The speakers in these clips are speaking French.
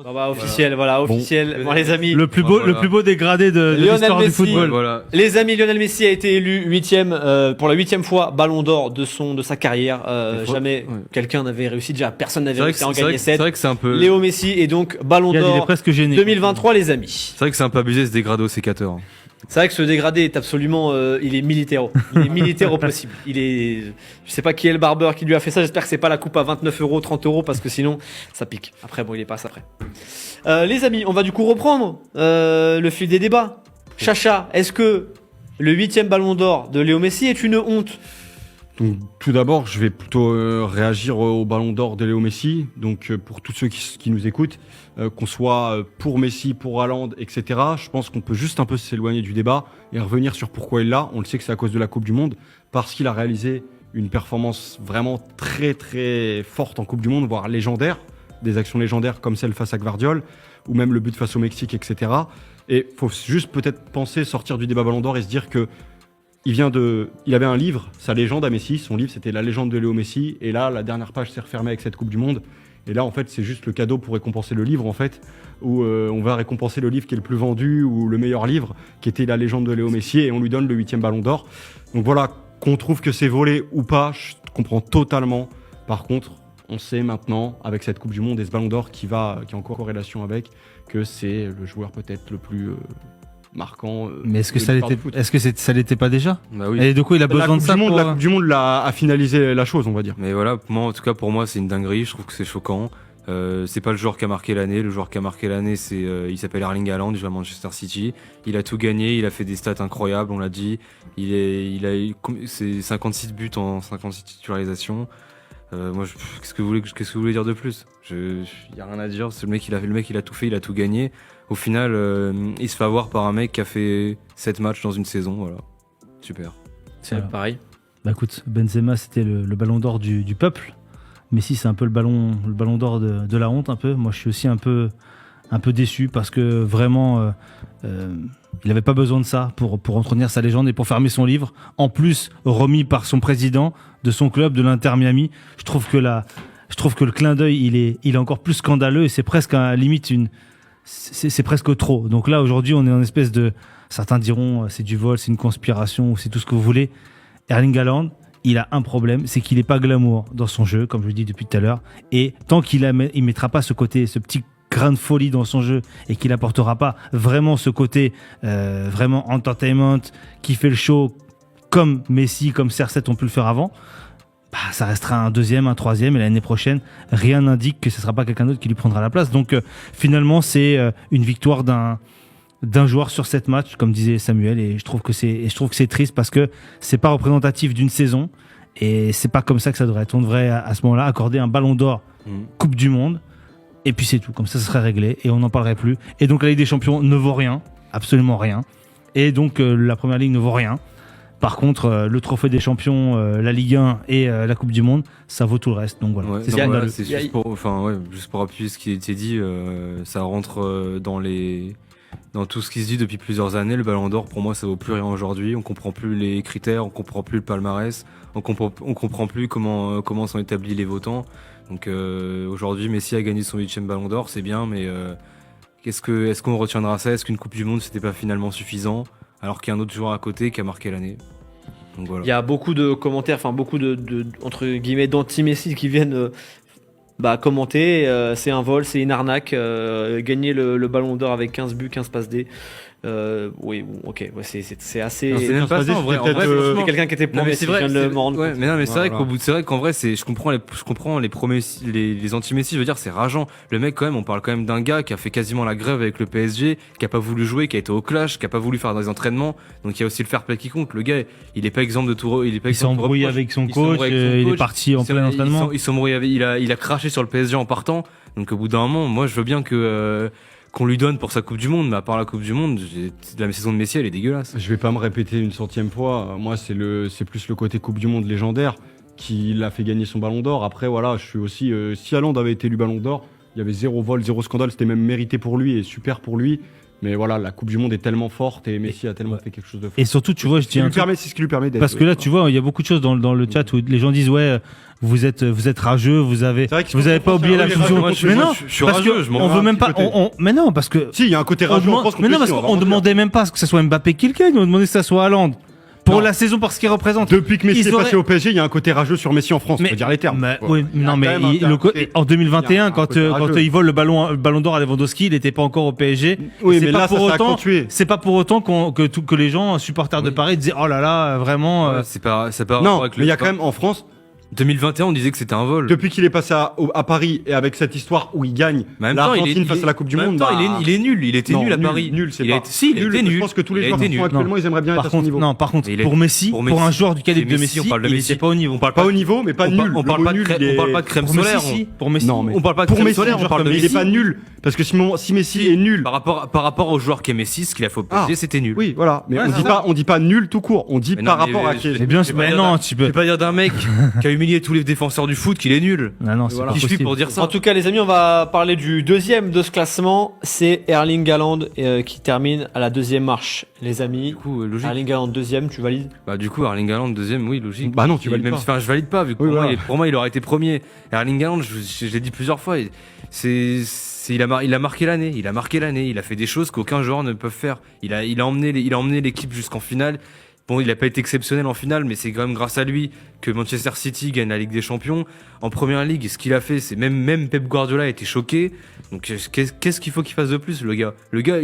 Non, bah, officiel, voilà, officiel. Bon, les amis. Le plus beau dégradé de l'histoire du football. Voilà. Les amis, Lionel Messi a été élu pour la 8e fois Ballon d'Or de sa carrière. Jamais quelqu'un n'avait réussi. Déjà, personne n'avait réussi à en gagner 7. C'est vrai que c'est un peu. Léo Messi est donc Ballon Il est d'Or presque gêné. 2023, les amis. C'est vrai que c'est un peu abusé ce dégradé au sécateur. C'est vrai que ce dégradé est absolument, il est militaire. Il est militaire au possible. Je sais pas qui est le barbeur qui lui a fait ça. J'espère que c'est pas la coupe à 29 €, 30 € parce que sinon ça pique. Après bon, il est pas ça après. Les amis, on va du coup reprendre le fil des débats. Chacha, est-ce que le 8e Ballon d'Or de Léo Messi est une honte? Donc, tout d'abord, je vais plutôt réagir au Ballon d'Or de Léo Messi. Donc, pour tous ceux qui nous écoutent, qu'on soit pour Messi, pour Haaland, etc., je pense qu'on peut juste un peu s'éloigner du débat et revenir sur pourquoi il l'a. On le sait que c'est à cause de la Coupe du Monde, parce qu'il a réalisé une performance vraiment très très forte en Coupe du Monde, voire légendaire, des actions légendaires comme celle face à Gvardiol, ou même le but face au Mexique, etc. Et il faut juste peut-être penser, sortir du débat Ballon d'Or et se dire que il avait un livre, sa légende à Messi, son livre c'était La légende de Léo Messi, et là la dernière page s'est refermée avec cette Coupe du Monde, et là en fait c'est juste le cadeau pour récompenser le livre en fait, où on va récompenser le livre qui est le plus vendu, ou le meilleur livre, qui était La légende de Léo Messi, et on lui donne le 8e Ballon d'Or. Donc voilà, qu'on trouve que c'est volé ou pas, je comprends totalement. Par contre, on sait maintenant, avec cette Coupe du Monde et ce Ballon d'Or qui est en corrélation avec, que c'est le joueur peut-être le plus marquant. Mais est-ce que ça l'était pas déjà? Bah oui. Et de quoi il a besoin de ça La Coupe du Monde a finalisé la chose, on va dire. Mais voilà, en tout cas pour moi c'est une dinguerie, je trouve que c'est choquant. C'est pas le joueur qui a marqué l'année. Le joueur qui a marqué l'année, il s'appelle Erling Haaland, il joue à Manchester City. Il a tout gagné, il a fait des stats incroyables, on l'a dit. C'est 56 buts en 56 titularisations. Qu'est-ce que vous voulez dire de plus? Y a rien à dire. Le mec il a tout fait, il a tout gagné. Au final, il se fait avoir par un mec qui a fait 7 matchs dans une saison. Voilà, super. C'est pareil. Bah écoute, Benzema c'était le Ballon d'Or du peuple. Messi c'est un peu le ballon d'or de la honte un peu. Moi je suis aussi un peu déçu parce que vraiment il n'avait pas besoin de ça pour entretenir sa légende et pour fermer son livre. En plus remis par son président de son club de l'Inter Miami. Je trouve que le clin d'œil il est encore plus scandaleux et c'est presque à la limite c'est presque trop. Donc là aujourd'hui on est en espèce de, certains diront c'est du vol, c'est une conspiration ou c'est tout ce que vous voulez. Erling Haaland, il a un problème, c'est qu'il n'est pas glamour dans son jeu, comme je le dis depuis tout à l'heure. Et tant qu'il ne mettra pas ce petit grain de folie dans son jeu et qu'il n'apportera pas vraiment ce côté vraiment entertainment qui fait le show comme Messi, comme CR7 ont pu le faire avant, bah, ça restera un 2e, un 3e et l'année prochaine, rien n'indique que ce ne sera pas quelqu'un d'autre qui lui prendra la place. Donc finalement, c'est une victoire d'un joueur sur 7 matchs, comme disait Samuel, et je trouve que c'est triste parce que c'est pas représentatif d'une saison et c'est pas comme ça que ça devrait être. On devrait à ce moment-là accorder un Ballon d'Or Coupe du Monde et puis c'est tout, comme ça serait réglé et on n'en parlerait plus. Et donc la Ligue des Champions ne vaut rien, absolument rien, et donc la Première Ligue ne vaut rien. Par contre, le Trophée des Champions, la Ligue 1 et la Coupe du Monde, ça vaut tout le reste. Donc voilà, c'est scandaleux. C'est juste pour appuyer ce qui a été dit, ça rentre dans tout ce qui se dit depuis plusieurs années. Le Ballon d'Or, pour moi, ça vaut plus rien aujourd'hui. On comprend plus les critères, on comprend plus le palmarès, on comprend plus comment sont établis les votants. Donc aujourd'hui, Messi a gagné son 8e Ballon d'Or, c'est bien, mais est-ce qu'on retiendra ça? Est-ce qu'une Coupe du Monde, c'était pas finalement suffisant, alors qu'il y a un autre joueur à côté qui a marqué l'année? Donc voilà. Il y a beaucoup de commentaires, enfin beaucoup de entre guillemets d'anti-Messi qui viennent commenter, c'est un vol, c'est une arnaque, gagner le Ballon d'Or avec 15 buts, 15 passes D. Oui, bon, ok, ouais, c'est assez. Non, c'est même pas ça, en vrai, c'est quelqu'un qui était paumé, c'est vrai, je viens de me rendre compte. Mais c'est vrai qu'en vrai, je comprends les anti-Messi, je veux dire, c'est rageant. Le mec, quand même, on parle quand même d'un gars qui a fait quasiment la grève avec le PSG, qui a pas voulu jouer, qui a été au clash, qui a pas voulu faire des entraînements. Donc il y a aussi le fair play qui compte. Le gars, il est pas exemple de tout. Il s'est embrouillé avec son coach, il est parti en plein entraînement. Il s'est embrouillé avec, il a craché sur le PSG en partant. Donc au bout d'un moment, moi, je veux bien qu'on lui donne pour sa Coupe du Monde, mais à part la Coupe du Monde, la saison de Messi, elle est dégueulasse. Je vais pas me répéter une centième fois. Moi, c'est plus le côté Coupe du Monde légendaire qui l'a fait gagner son Ballon d'Or. Après, voilà, je suis aussi. Si Haaland avait été élu Ballon d'Or, il y avait 0 vol, 0 scandale. C'était même mérité pour lui et super pour lui. Mais voilà, la Coupe du Monde est tellement forte et Messi a tellement fait quelque chose de fort. Et surtout, tu vois, je dis un truc. C'est ce qui lui permet d'être. Parce que là, tu vois, il y a beaucoup de choses dans le chat où les gens disent ouais, vous êtes rageux, vous avez pas oublié la Coupe du Monde. je suis parce rageux, que je m'en on vais veut un même petit pas. Mais non, parce que Si, il y a un côté on rageux en demande- France mais non, parce contre qu'on demandait même pas que ça soit Mbappé qui le gagne, on demandait que ça soit Haaland pour Non. la saison parce qu'il représente. Depuis que Messi Ils est passé auraient- au PSG, il y a un côté rageux sur Messi en France, Mais- faut dire les termes. Mais, Ouais. oui, Il y a non, mais quand même un le côté- en il y 2021, a un quand côté rageux. il vole le ballon d'or à Lewandowski, il n'était pas encore au PSG. Oui, Et c'est mais pas là, ça pour s'est autant- accentué. C'est pas pour autant que les gens, supporters de Oui. Paris, disaient oh là là, vraiment. C'est pas rapport Non, avec mais il y a quand même en France, 2021, on disait que c'était un vol. depuis qu'il est passé à Paris et avec cette histoire où il gagne Mais en même temps, l'Argentine face à la Coupe du en même Monde, temps, bah, il est nul. Il était non, nul à Paris. Nul, c'est il pas. Si, il nul, était nul. Je pense que tous les Il a joueurs été qui sont nul. actuellement, ils aimeraient bien être à son niveau. Par contre, Mais il est- pour Messi, pour pour Messi, un joueur du calibre de c'est Messi, Messi, on parle de il Messi. était pas au niveau. On parle Pas pas au niveau, mais pas on nul. parle- on parle pas de nul, crème- il est- on parle pas de crème Pour solaire. Messi, si. Pour Messi. Non, mais On parle pas de pour crème Messi, solaire, on parle de il est Messi. pas nul parce que si Messi est nul, Par rapport au joueur qu'est Messi, ce qu'il a fait au PSG, c'était nul. oui, voilà. Mais Ouais, on c'est dit ça. pas, on dit pas nul tout court. On dit Mais par non, mais rapport à je- qui. Mais bien Je sûr, vais mais pas non, dire tu Je peux. vais pas dire d'un mec qui a humilié tous les défenseurs du foot qu'il est nul. Non, non, c'est Voilà. pas Qui je suis possible. pour dire ça En tout cas, les amis, on va parler du deuxième de ce classement. C'est Erling Haaland qui termine à la deuxième marche. Les amis, Du coup, logique. Erling Haaland deuxième, tu valides? Bah du coup, Erling Haaland deuxième, oui, logique. Bah non, tu valides Même pas. si- enfin, je valide pas vu que Oui, pour, moi, voilà. pour moi, il aurait été premier. Erling Haaland, je l'ai dit plusieurs fois, il a marqué l'année. Il a marqué l'année. Il a fait des choses qu'aucun joueur ne peut faire. Il a emmené l'équipe jusqu'en finale. Bon, il n'a pas été exceptionnel en finale, mais c'est quand même grâce à lui que Manchester City gagne la Ligue des Champions. En première ligue, et ce qu'il a fait, c'est même Pep Guardiola a été choqué. Donc qu'est-ce qu'il faut qu'il fasse de plus, le gars? Le gars,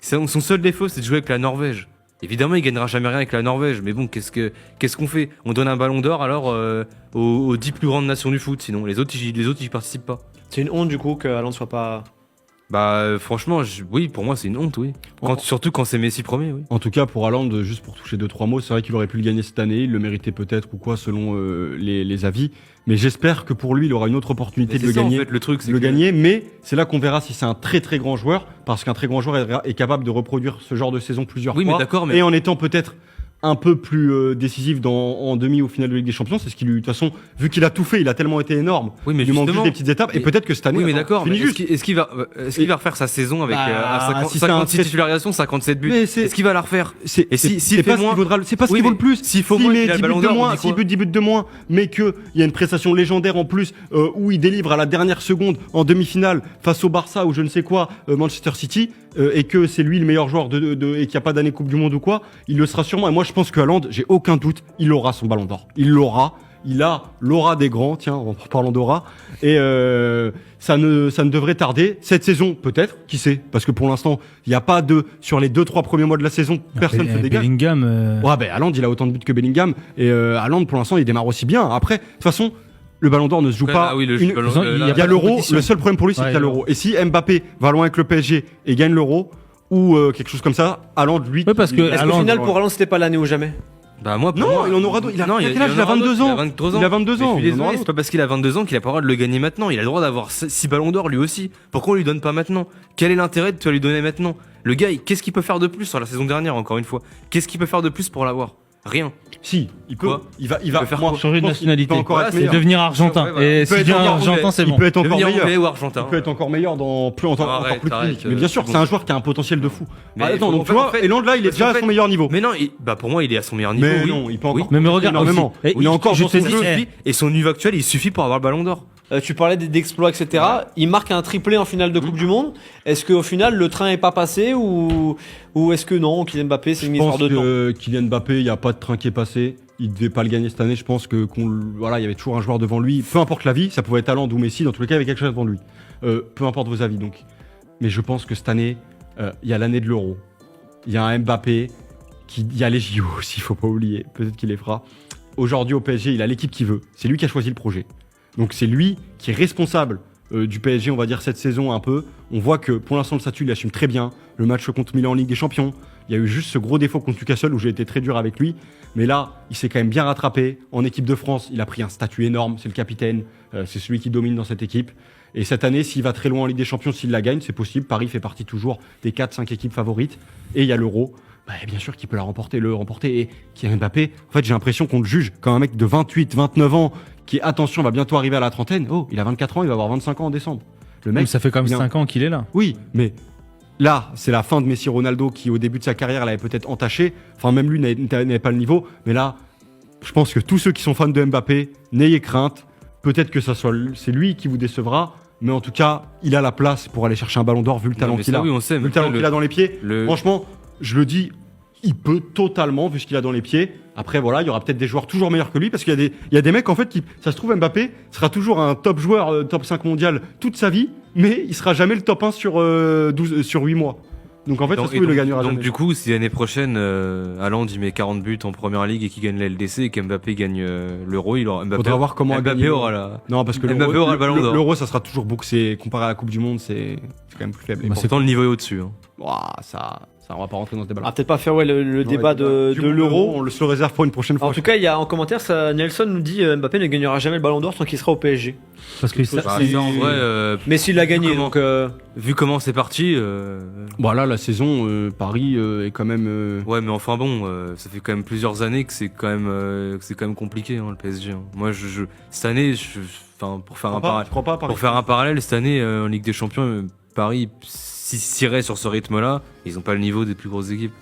son seul défaut, c'est de jouer avec la Norvège. Évidemment, il gagnera jamais rien avec la Norvège, mais bon, qu'est-ce qu'on fait? On donne un ballon d'or alors aux 10 plus grandes nations du foot, sinon les autres y participent pas. C'est une honte du coup que Haaland soit pas. Bah franchement, oui, pour moi c'est une honte, oui. Surtout quand c'est Messi premier, oui. En tout cas, pour Haaland, juste pour toucher 2-3 mots, c'est vrai qu'il aurait pu le gagner cette année, il le méritait peut-être ou quoi, selon les avis. Mais j'espère que pour lui, il aura une autre opportunité Mais de le c'est ça, gagner. en fait, le truc, c'est le que- gagner, mais c'est là qu'on verra si c'est un très très grand joueur, parce qu'un très grand joueur est capable de reproduire ce genre de saison plusieurs Oui, fois. mais d'accord, mais Et en étant peut-être un peu plus décisif en demi ou finale de Ligue des Champions, c'est ce qui lui, de toute façon, vu qu'il a tout fait, il a tellement été énorme. oui, mais Il lui manque juste justement- des petites étapes, et mais- peut-être que cette année, Oui, mais attends, d'accord, mais finis juste. est-ce qu'il va refaire sa saison avec Bah, 50, si c'est un 56 très- titularisations, 57 buts? Mais c'est- Est-ce qu'il va la refaire? C'est Et s'il fait pas ce moins- qu'il vaudra, c'est pas ce Oui, qui vaut mais le plus. s'il faut S'il moins met qu'il a le 10 ballon buts de d'or, on moins, dit s'il quoi? buts 10 buts de moins, mais qu'il y a une prestation légendaire en plus, où il délivre à la dernière seconde en demi-finale face au Barça ou je ne sais quoi, Manchester City, et que c'est lui le meilleur joueur et qu'il n'y a pas d'année Coupe du Monde ou quoi, il le sera sûrement. Et moi je pense que Haaland, j'ai aucun doute, il aura son ballon d'or. Il l'aura. Il a l'aura des grands, tiens, en parlant d'aura. Et ça ne devrait tarder. Cette saison, peut-être, qui sait? Parce que pour l'instant, il n'y a pas sur les 2-3 premiers mois de la saison, personne ne se dégage. Bellingham. Ouais, ben Haaland, il a autant de buts que Bellingham. Et Haaland, pour l'instant, il démarre aussi bien. Après, de toute façon, le ballon d'or ne se joue Ouais, pas. ah oui, il y a Il y pas a de l'euro. compétition. Le seul problème pour lui, c'est Ouais, qu'il y a l'euro. Et si Mbappé va loin avec le PSG et gagne l'euro, ou quelque chose comme ça, Haaland, lui. Ouais, parce que Est-ce qu'au Haaland- final, pour Haaland, c'était pas l'année ou jamais? Bah moi, pour Non, moi- il en aura d'autres. Il a Non, quel âge? en Il a aura 22 d'autres. ans. Il a 23 ans. Il a 22 ans. Mais je suis Il en aura désolé, c'est d'autres. pas parce qu'il a 22 ans qu'il a pas le droit de le gagner maintenant. Il a le droit d'avoir 6 ballons d'or lui aussi. Pourquoi on lui donne pas maintenant? Quel est l'intérêt de te lui donner maintenant? Le gars, qu'est-ce qu'il peut faire de plus sur la saison dernière, encore une fois? Qu'est-ce qu'il peut faire de plus pour l'avoir? Rien. Si, il peut. Quoi? Il va peut faire moi, quoi? changer je de pense qu'il peut nationalité. encore être Voilà, Et meilleur. devenir argentin. Ouais, voilà. Et Il peut si être devient encore argentin, anglais. c'est Il bon. peut être encore Devenir meilleur. anglais ou argentin. Il peut être encore meilleur dans plus encore Arrête, plus arrête, clinique. Mais bien sûr, c'est c'est bon. un joueur qui a un potentiel de fou. Mais Attends, donc en tu fait- vois, en fait- et là, il est parce déjà qu'en à son fait- meilleur niveau. Mais non, bah pour moi, il est à son meilleur niveau. Mais oui. non, il peut Oui. encore. Mais regarde énormément. aussi. Il est encore je dans te son dis, jeu. Et son niveau actuel, il suffit pour avoir le ballon d'or. Tu parlais d'exploits, etc. Il marque un triplé en finale de Coupe du Monde. Est-ce qu'au final, le train est pas passé ou est-ce que non, Kylian Mbappé, c'est une Je histoire pense de temps? que Kylian Mbappé, il n'y a pas de train qui est passé. Il devait pas le gagner cette année. Je pense que voilà, il y avait toujours un joueur devant lui. Peu importe la vie, ça pouvait être Haaland ou Messi. Dans tous les cas, il y avait quelque chose devant lui. Peu importe vos avis, donc. Mais je pense que cette année, il y a l'année de l'Euro. Il y a un Mbappé. Il y a les JO aussi, il faut pas oublier. Peut-être qu'il les fera. Aujourd'hui, au PSG, il a l'équipe qu'il veut. C'est lui qui a choisi le projet. Donc c'est lui qui est responsable du PSG, on va dire, cette saison un peu. On voit que pour l'instant, le statut, il assume très bien. Le match contre Milan en Ligue des Champions. Il y a eu juste ce gros défaut contre Newcastle où j'ai été très dur avec lui. Mais là, il s'est quand même bien rattrapé. En équipe de France, il a pris un statut énorme. C'est le capitaine. C'est celui qui domine dans cette équipe. Et cette année, s'il va très loin en Ligue des Champions, s'il la gagne, c'est possible. Paris fait partie toujours des 4-5 équipes favorites. Et il y a l'Euro. Bah, bien sûr qu'il peut le remporter. Et Kylian Mbappé, en fait, j'ai l'impression qu'on le juge comme un mec de 28, 29 ans qui, attention, va bientôt arriver à la trentaine. Oh, il a 24 ans, il va avoir 25 ans en décembre. Le mec, Ça fait quand même il est 5 ans qu'il est là. oui, mais là, c'est la fin de Messi Ronaldo qui, au début de sa carrière, l'avait peut-être entaché. Enfin, même lui n'avait pas le niveau. Mais là, je pense que tous ceux qui sont fans de Mbappé, n'ayez crainte. Peut-être que c'est lui qui vous décevra. Mais en tout cas, il a la place pour aller chercher un ballon d'or vu le talent qu'il a. Oui, on sait. Vu le talent qu'il a dans les pieds. Franchement, je le dis, il peut totalement, vu ce qu'il a dans les pieds. Après, voilà, il y aura peut-être des joueurs toujours meilleurs que lui, parce qu'il y a des mecs, en fait, ça se trouve, Mbappé sera toujours un top joueur, top 5 mondial toute sa vie, mais il sera jamais le top 1 sur 8 mois. Donc en fait, ça se trouve, il le gagnera jamais. Donc du coup, si l'année prochaine, Haaland il met 40 buts en première ligue et qu'il gagne la LDC et qu'Mbappé gagne l'Euro, il aura Faudra voir comment Mbappé aura la... Non, parce que Mbappé aura le ballon d'or. l'Euro, ça sera toujours beaucoup. Comparé à la Coupe du Monde, c'est quand même plus faible. Et Pourtant, le niveau est au-dessus. Hein. ouah, ça, on va pas rentrer dans ce débat. On va peut-être pas faire le débat de l'Euro. On se le réserve pour une prochaine fois. En tout cas, il y a en commentaire, Nelson nous dit Mbappé ne gagnera jamais le ballon d'or tant qu'il sera au PSG. Parce que Ça, en vrai, Messi l'a gagné, comment- donc vu comment c'est parti, Voilà, la saison, Paris est quand même. ouais, mais enfin bon, ça fait quand même plusieurs années que c'est quand même compliqué hein, le PSG. Hein. Moi, cette année, enfin pour faire Tu crois pas, Paris pour faire un parallèle, cette année en Ligue des Champions, Paris s'irait sur ce rythme-là, ils ont pas le niveau des plus grosses équipes.